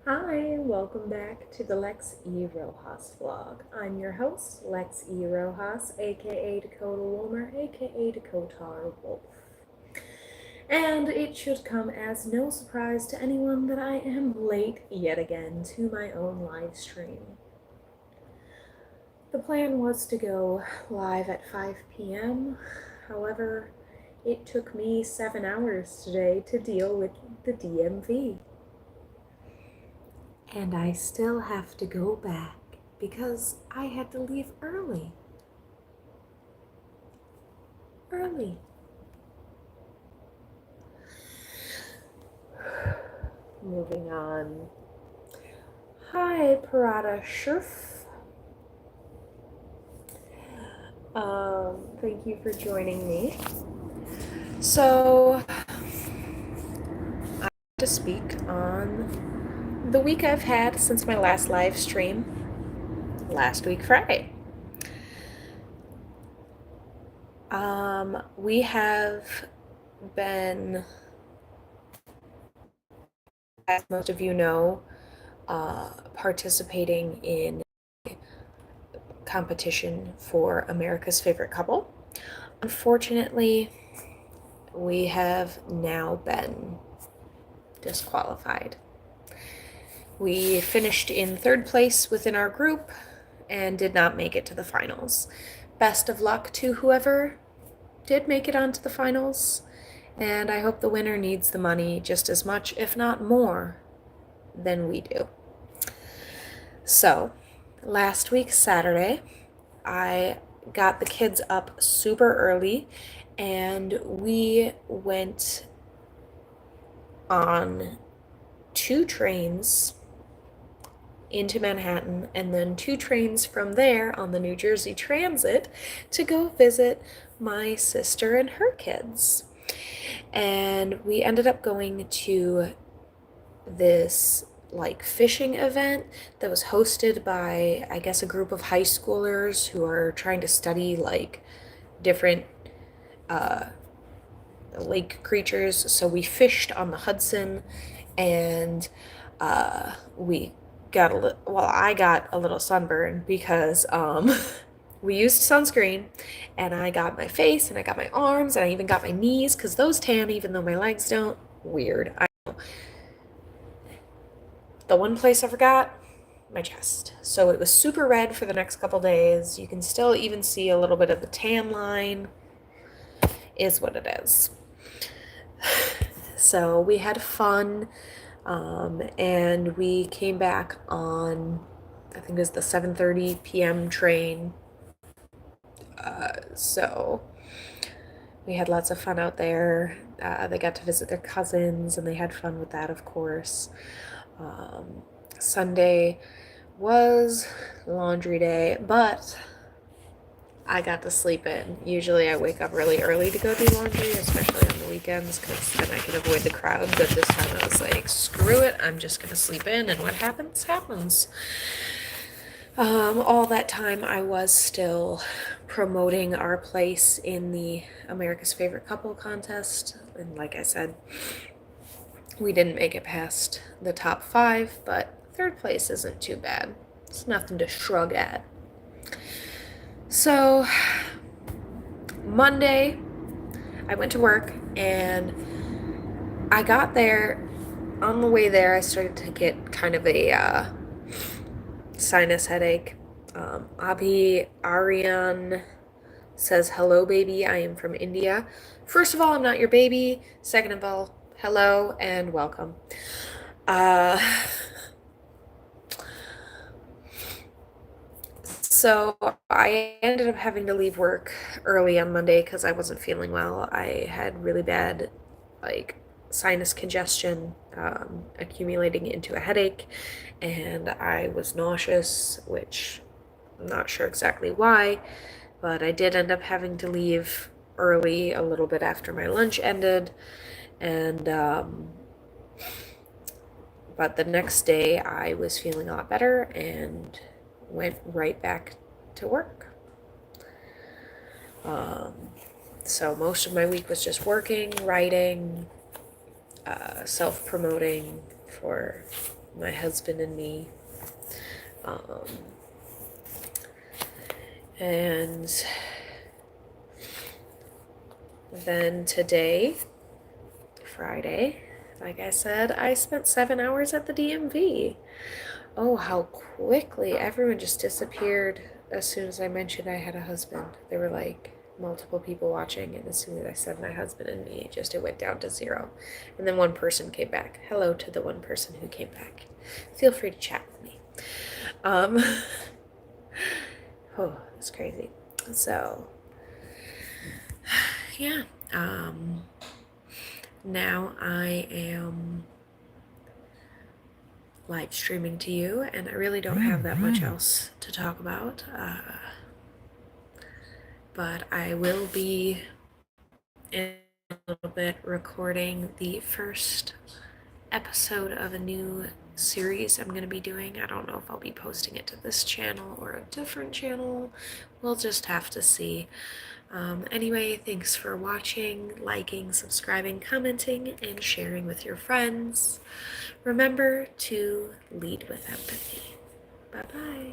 Hi, welcome back to the Lex E. Rojas vlog. I'm your host, Lex E. Rojas, aka Dakota Wilmer, aka Dakota Wolf. And it should come as no surprise to anyone that I am late yet again to my own live stream. The plan was to go live at 5 p.m. However, it took me 7 hours today to deal with the DMV. And I still have to go back because I had to leave early. Early. Moving on. Hi, Parada Shurf. Thank you for joining me. So, I have to speak on the week I've had since my last live stream last week, Friday. We have been, as most of you know, participating in competition for America's Favorite Couple. Unfortunately, we have now been disqualified. We finished in third place within our group and did not make it to the finals. Best of luck to whoever did make it onto the finals, and I hope the winner needs the money just as much, if not more, than we do. So, last week, Saturday, I got the kids up super early and we went on 2 trains into Manhattan and then 2 trains from there on the New Jersey Transit to go visit my sister and her kids. And we ended up going to this like fishing event that was hosted by, I guess, a group of high schoolers who are trying to study like different lake creatures. So we fished on the Hudson, and we got I got a little sunburn because we used sunscreen, and I got my face and I got my arms and I even got my knees because those tan even though my legs don't. Weird. I know. The one place I forgot, my chest. So it was super red for the next couple days. You can still even see a little bit of the tan line. Is what it is. So we had fun, and we came back on, I think it was the 7:30 p.m. train. So we had lots of fun out there. They got to visit their cousins, and they had fun with that, of course. Sunday was laundry day, but I got to sleep in. Usually I wake up really early to go do laundry, especially on the weekends, because then I can avoid the crowd. But this time I was like, screw it, I'm just gonna sleep in, and what happens, happens. All that time I was still promoting our place in the America's Favorite Couple contest, and like I said, we didn't make it past the top 5, but third place isn't too bad. It's nothing to shrug at. So, Monday, I went to work and I got there. On the way there, I started to get kind of a sinus headache. Abhi Aryan says, "Hello, baby. I am from India." First of all, I'm not your baby. Second of all, hello and welcome. Uh, So I ended up having to leave work early on Monday because I wasn't feeling well. I had really bad, like, sinus congestion accumulating into a headache, and I was nauseous, which I'm not sure exactly why, but I did end up having to leave early a little bit after my lunch ended, and but the next day I was feeling a lot better and went right back to work. So most of my week was just working, writing, self-promoting for my husband and me. And then today, Friday, like I said, I spent 7 hours at the DMV. Oh, how quickly everyone just disappeared as soon as I mentioned I had a husband. There were like multiple people watching, and as soon as I said my husband and me, it went down to 0. And then one person came back. Hello to the one person who came back. Feel free to chat with me. Oh, it's crazy. So, yeah. Now I am live streaming to you, and I really don't have that much else to talk about. But I will be in a little bit recording the first episode of a new series I'm going to be doing. I don't know if I'll be posting it to this channel or a different channel. We'll just have to see. Anyway, thanks for watching, liking, subscribing, commenting, and sharing with your friends. Remember to lead with empathy. Bye-bye.